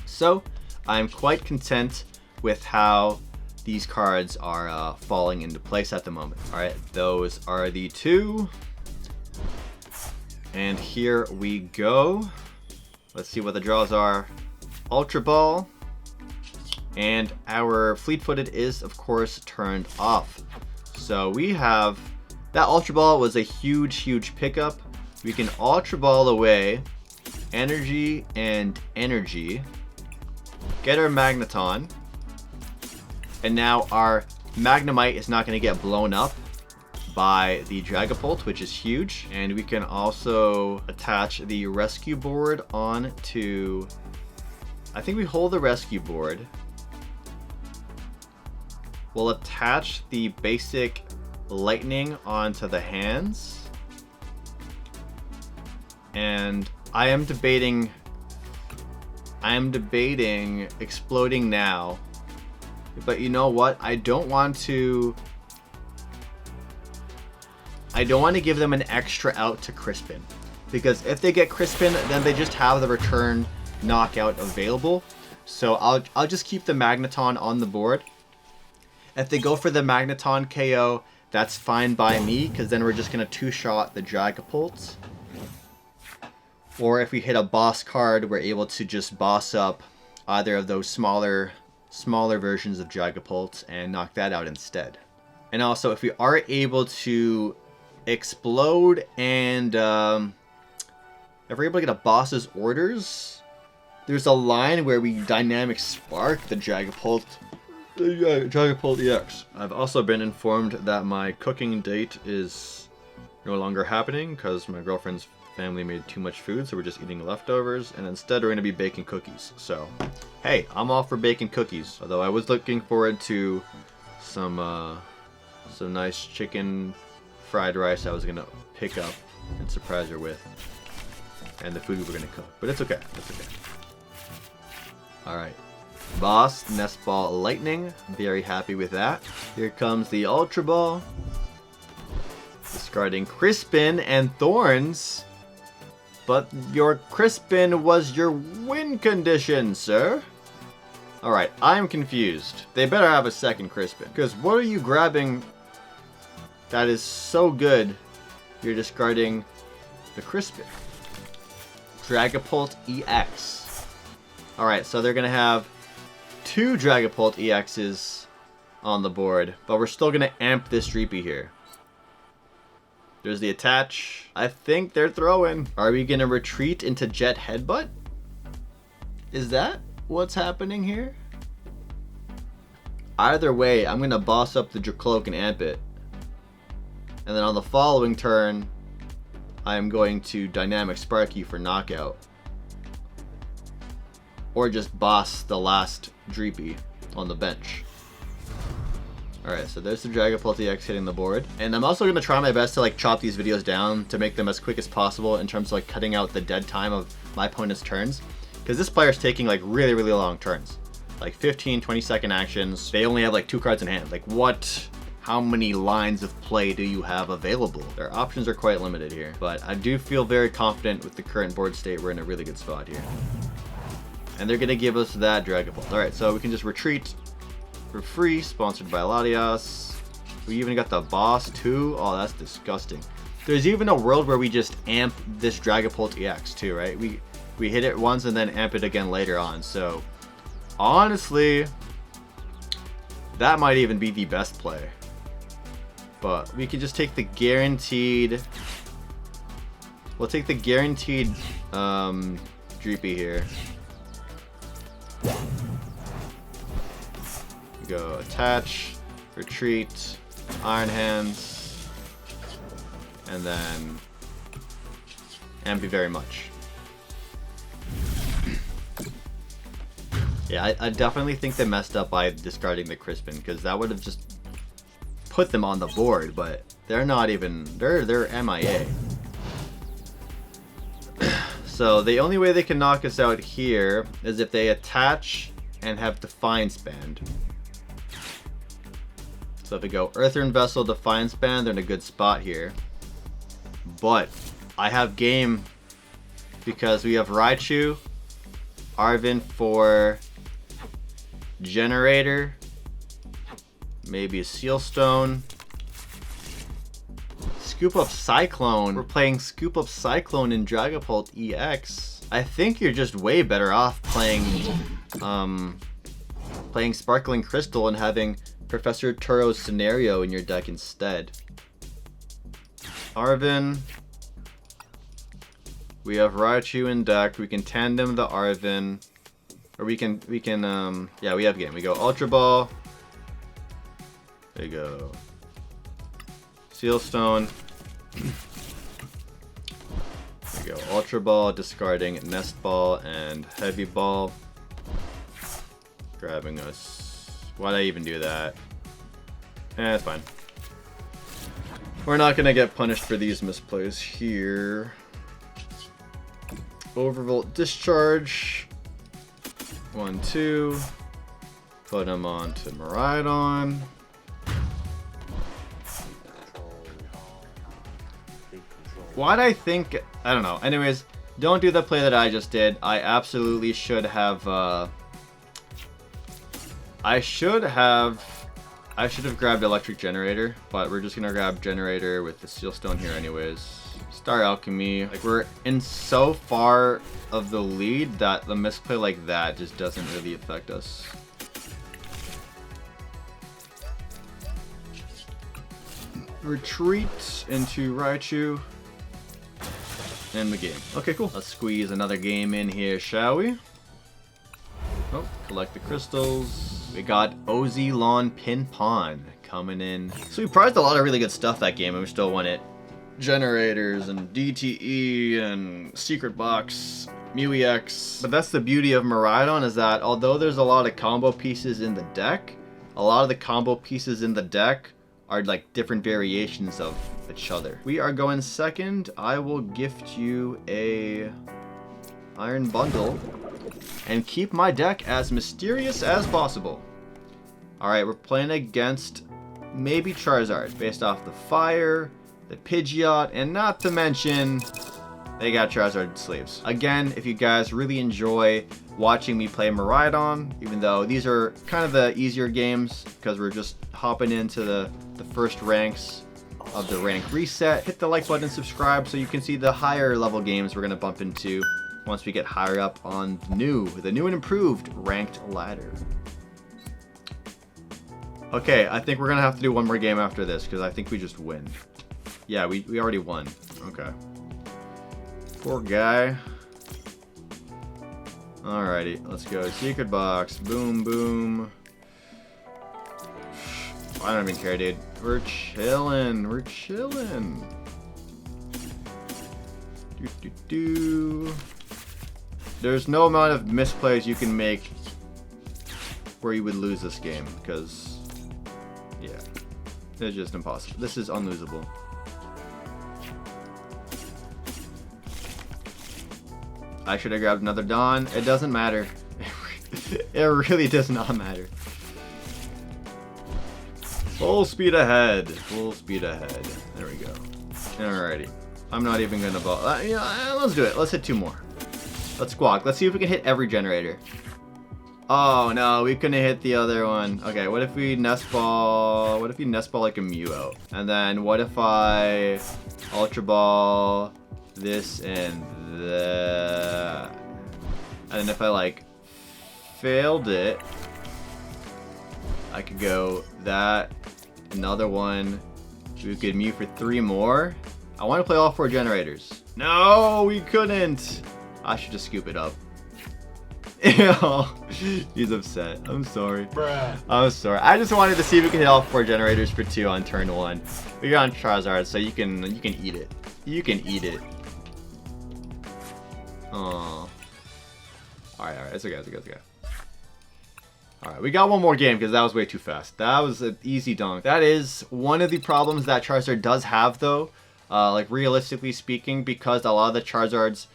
So I'm quite content with how these cards are falling into place at the moment. All right, those are the 2. And here we go. Let's see what the draws are. Ultra Ball. And our fleet-footed is, of course, turned off. So we have... That Ultra Ball was a huge, huge pickup. We can Ultra Ball away energy and energy. Get our Magneton. And now our Magnemite is not going to get blown up by the Dragapult, which is huge. And we can also attach the Rescue Board on to... I think we hold the Rescue Board. We'll attach the basic Lightning onto the hands. And I am debating Exploding now. But you know what? I don't want to give them an extra out to Crispin. because if they get Crispin, then they just have the return knockout available. So I'll just keep the Magneton on the board. If they go for the Magneton KO, that's fine by me, because then we're just going to two-shot the Dragapult. Or if we hit a boss card, we're able to just boss up either of those smaller versions of Dragapult and knock that out instead. And also, if we are able to explode and if we're able to get a boss's orders, there's a line where we dynamic spark the Dragapult. Dragapult EX. I've also been informed that my cooking date is no longer happening because my girlfriend's family made too much food, so we're just eating leftovers, and instead we're going to be baking cookies. So, hey, I'm all for baking cookies. Although I was looking forward to some nice chicken fried rice I was going to pick up and surprise her with, and the food we were going to cook. But it's okay. It's okay. Alright. Boss, Nest Ball Lightning. Very happy with that. Here comes the Ultra Ball. Discarding Crispin and Thorns. But your Crispin was your win condition, sir. Alright, I'm confused. They better have a second Crispin. Because what are you grabbing that is so good you're discarding the Crispin? Dragapult EX. Alright, so they're going to have 2 Dragapult EXs on the board, but we're still going to amp this Dreepy here. There's the attach. I think they're throwing. Are we going to retreat into Jet Headbutt? Is that what's happening here? Either way, I'm going to boss up the Dracloak and amp it. And then on the following turn, I'm going to Dynamic Sparky for knockout. Or just boss the last Dreepy on the bench. Alright, so there's the Dragapult EX hitting the board. And I'm also going to try my best to like chop these videos down to make them as quick as possible in terms of like cutting out the dead time of my opponent's turns. Because this player's taking like really, really long turns. Like 15, 20-second actions. They only have like 2 cards in hand. Like what? How many lines of play do you have available? Their options are quite limited here. But I do feel very confident with the current board state. We're in a really good spot here. And they're going to give us that Dragapult. Alright, so we can just retreat for free, sponsored by Latias. We even got the boss too. Oh, that's disgusting. There's even a world where we just amp this Dragapult EX too, right? We hit it once and then amp it again later on. So, honestly, that might even be the best play. But we can just take the guaranteed... We'll take the guaranteed Dreepy here. Go attach, retreat, Iron Hands, and then amp you very much. Yeah, I definitely think they messed up by discarding the Crispin, because that would have just put them on the board, but they're not even, they're MIA. So the only way they can knock us out here is if they attach and have Defiance Band. So if we go Earthen Vessel, Defiance Band, they're in a good spot here. But I have game because we have Raichu, Arven for Generator, maybe a Sealstone, Scoop Up Cyclone. We're playing Scoop Up Cyclone in Dragapult EX. I think you're just way better off playing playing Sparkling Crystal and having Professor Turo's Scenario in your deck instead. Arven. We have Raichu in deck. We can tandem the Arven. Or we can yeah, we have game. We go Ultra Ball. There you go. Sealstone. There you go. Ultra Ball, discarding Nest Ball and Heavy Ball. Grabbing us. Why'd I even do that? It's fine. We're not gonna get punished for these misplays here. Overvolt Discharge. 1, 2. Put him on to Miraidon. Why'd I think... I don't know. Anyways, don't do the play that I just did. I absolutely should have... I should have grabbed Electric Generator, but we're just gonna grab Generator with the Steel Stone here anyways. Star Alchemy. Like, we're in so far of the lead that the misplay like that just doesn't really affect us. Retreat into Raichu. End the game. Okay, cool. Let's squeeze another game in here, shall we? Oh, collect the crystals. We got Ozilon Pin Pawn coming in. So we prized a lot of really good stuff that game, and we still won it. Generators and DTE and Secret Box, MewEX. But that's the beauty of Miraidon, is that although there's a lot of combo pieces in the deck, a lot of the combo pieces in the deck are like different variations of each other. We are going second. I will gift you a Iron Bundle and keep my deck as mysterious as possible. Alright, we're playing against maybe Charizard based off the fire, the Pidgeot, and not to mention they got Charizard sleeves. Again, if you guys really enjoy watching me play Miraidon, even though these are kind of the easier games because we're just hopping into the first ranks of the rank reset, hit the like button and subscribe so you can see the higher level games we're going to bump into once we get higher up on the new and improved ranked ladder. Okay, I think we're going to have to do one more game after this because I think we just win. Yeah, we already won. Okay. Poor guy. Alrighty, let's go. Secret Box. Boom, boom. I don't even care, dude. We're chilling. We're chilling. There's no amount of misplays you can make where you would lose this game because, yeah, it's just impossible. This is unlosable. I should have grabbed another Dawn. It doesn't matter. It really does not matter. Full speed ahead. Full speed ahead. There we go. Alrighty. I'm not even gonna ball. Let's do it. Let's hit two more. Let's squawk. Let's see if we can hit every generator. Oh no, we couldn't hit the other one. Okay, what if we nest ball? What if you nest ball like a Mew out? And then what if I Ultra Ball this and that? And then if I like failed it, I could go that, another one. We could Mew for 3 more. I want to play all 4 generators. No, we couldn't. I should just scoop it up. He's upset. I'm sorry. Bruh. I'm sorry. I just wanted to see if we can hit all 4 generators for 2 on turn 1. We got on Charizard, so you can eat it. You can eat it. Oh. Alright, it's okay, it's okay, it's okay. Alright, we got one more game because that was way too fast. That was an easy dunk. That is one of the problems that Charizard does have, though. Like, realistically speaking, because a lot of the Charizards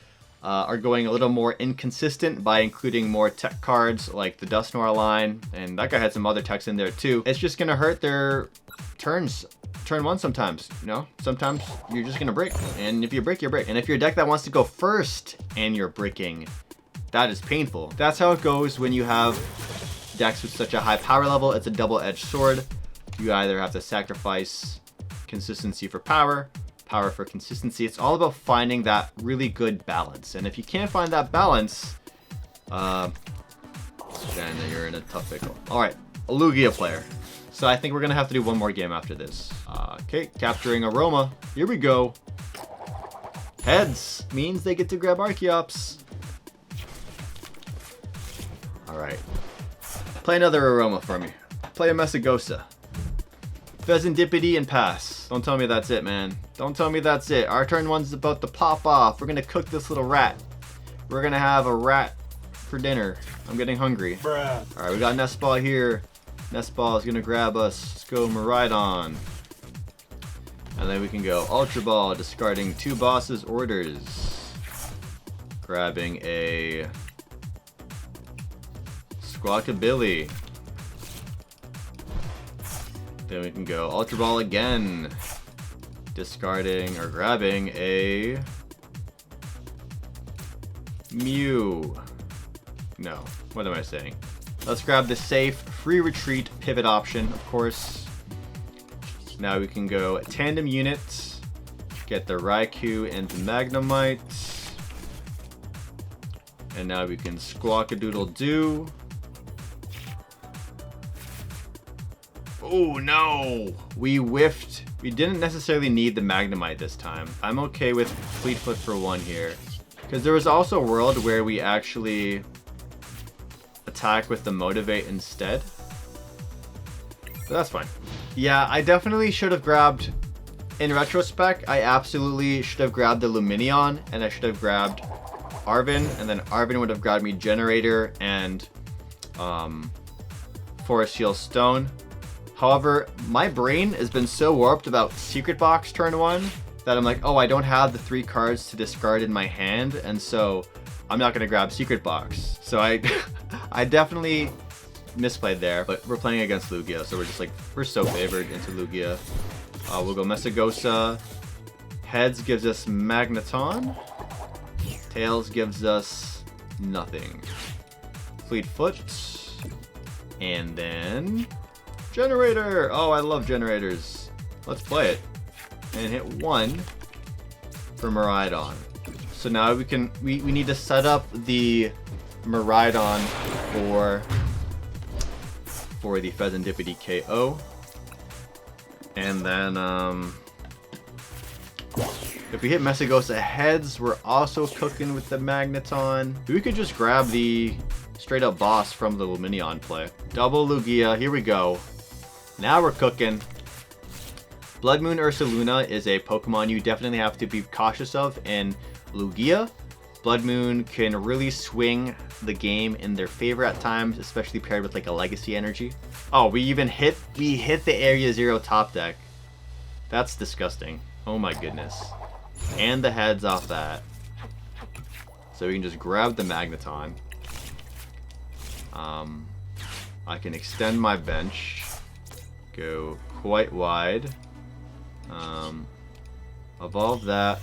are going a little more inconsistent by including more tech cards like the Dusknoir line, and that guy had some other techs in there too. It's just gonna hurt their turns. Turn 1 sometimes, you know? Sometimes you're just gonna break, and if you break, you break. And if you're a deck that wants to go first and you're breaking, that is painful. That's how it goes when you have decks with such a high power level. It's a double-edged sword. You either have to sacrifice consistency for power, power for consistency. It's all about finding that really good balance. And if you can't find that balance, then you're in a tough pickle. Alright, a Lugia player. So I think we're going to have to do one more game after this. Okay, capturing Aroma. Here we go. Heads means they get to grab Archeops. Alright. Play another Aroma for me. Play a Messagosa. Fezandipiti and pass. Don't tell me that's it, man. Don't tell me that's it. Our turn 1's about to pop off. We're gonna cook this little rat. We're gonna have a rat for dinner. I'm getting hungry. Bruh. Alright, we got Nest Ball here. Nest Ball is gonna grab us. Let's go Miraidon. And then we can go Ultra Ball, discarding 2 bosses' orders. Grabbing a Squawkabilly. Then we can go Ultra Ball again. discarding or grabbing a Mew. No, what am I saying? Let's grab the safe free retreat pivot option, of course. Now we can go tandem units, get the Raikou and the Magnemite. And now we can Squawkadoodle-Doo. Oh no! We whiffed. We didn't necessarily need the Magnemite this time. I'm okay with Fleetfoot for 1 here. Because there was also a world where we actually attack with the Motivate instead. So that's fine. Yeah, I definitely should have grabbed, in retrospect, I absolutely should have grabbed the Lumineon, and I should have grabbed Arven, and then Arven would have grabbed me Generator and Forest Seal Stone. However, my brain has been so warped about Secret Box turn 1 that I'm like, oh, I don't have the 3 cards to discard in my hand, and so I'm not gonna grab Secret Box. So I definitely misplayed there, but we're playing against Lugia, so we're just like, we're so favored into Lugia. We'll go Messagosa. Heads gives us Magneton. Tails gives us nothing. Fleetfoot. And then Generator. Oh, I love generators. Let's play it. And hit 1 for Miraidon. So now we can, we need to set up the Miraidon for the Fezandipiti KO. And then if we hit Messagosa heads, we're also cooking with the Magneton. We could just grab the straight up boss from the Lumineon play. Double Lugia, here we go. Now we're cooking. Blood Moon Ursaluna is a Pokemon you definitely have to be cautious of in Lugia. Blood Moon can really swing the game in their favor at times, especially paired with like a Legacy energy. Oh, we hit the Area 0 top deck. That's disgusting. Oh my goodness. And the heads off that. So we can just grab the Magneton. I can extend my bench. Go quite wide. Evolve that.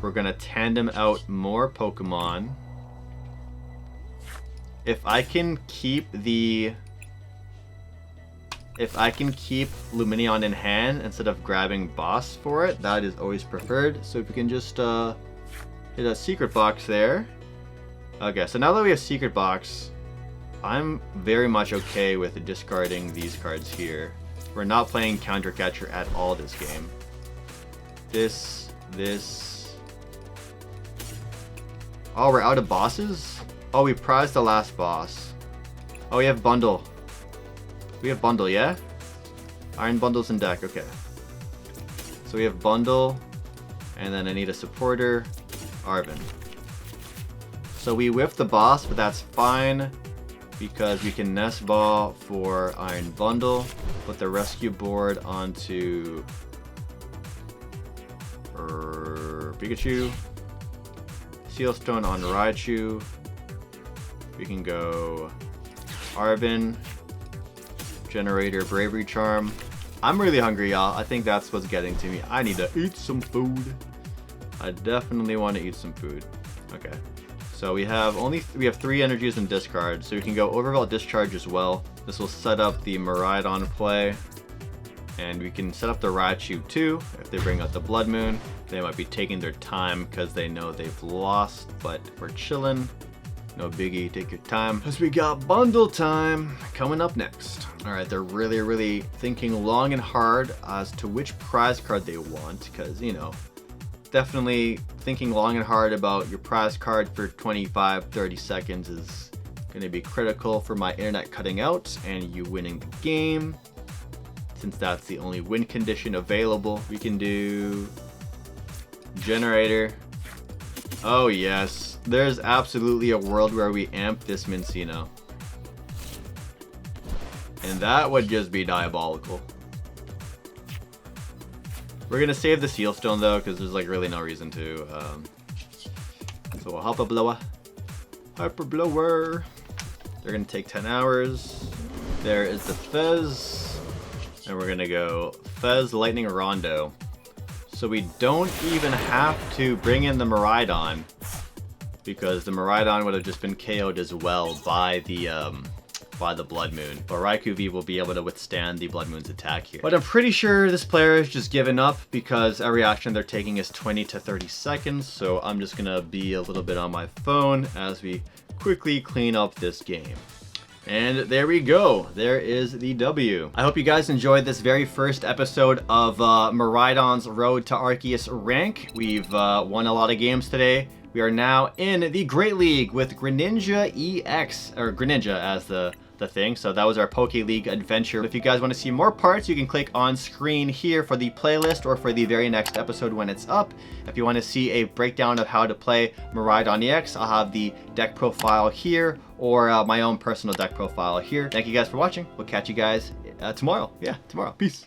We're gonna tandem out more Pokemon. If I can keep Lumineon in hand instead of grabbing boss for it, that is always preferred. So if we can just hit a Secret Box there. Okay, so now that we have Secret Box, I'm very much okay with discarding these cards here. We're not playing Counter Catcher at all this game. This. Oh, we're out of bosses? Oh, we prized the last boss. Oh, we have Bundle. We have Bundle, yeah? Iron Bundle's in deck, okay. So we have Bundle, and then I need a supporter, Arven. So we whiffed the boss, but that's fine, because we can Nest Ball for Iron Bundle, put the Rescue Board onto Pikachu, Seal Stone on Raichu. We can go Arven, Generator, Bravery Charm. I'm really hungry, y'all. I think that's what's getting to me. I need to eat some food. I definitely want to eat some food. Okay. So we have 3 energies in discard, so we can go Overwhelm Discharge as well. This will set up the Miraidon play. And we can set up the Raichu too. If they bring out the Blood Moon, they might be taking their time because they know they've lost, but we're chilling. No biggie, take your time. Because we got bundle time coming up next. Alright, they're really thinking long and hard as to which prize card they want. Because, you know, definitely thinking long and hard about your prize card for 25-30 seconds is going to be critical for my internet cutting out and you winning the game. Since that's the only win condition available, we can do Generator. Oh yes, there's absolutely a world where we amp this Minccino. And that would just be diabolical. We're gonna save the Seal Stone though, because there's like really no reason to. So we'll Hyper Blower. Hyper Blower. They're gonna take 10 hours. There is the Fez. And we're gonna go Fez Lightning Rondo. so we don't even have to bring in the Miraidon, because the Miraidon would have just been KO'd as well by the Blood Moon. But Raikou V will be able to withstand the Blood Moon's attack here. But I'm pretty sure this player is just given up, because every action they're taking is 20 to 30 seconds. So I'm just gonna be a little bit on my phone as we quickly clean up this game. And there we go. There is the W. I hope you guys enjoyed this very first episode of Miraidon's Road to Arceus rank. We've won a lot of games today. We are now in the Great League with Greninja EX, or Greninja as the thing. So that was our Poke League adventure. If you guys want to see more parts, you can click on screen here for the playlist or for the very next episode when it's up. If you want to see a breakdown of how to play Miraidon EX, I'll have the deck profile here, or my own personal deck profile here. Thank you guys for watching. We'll catch you guys tomorrow. Yeah, tomorrow. Peace.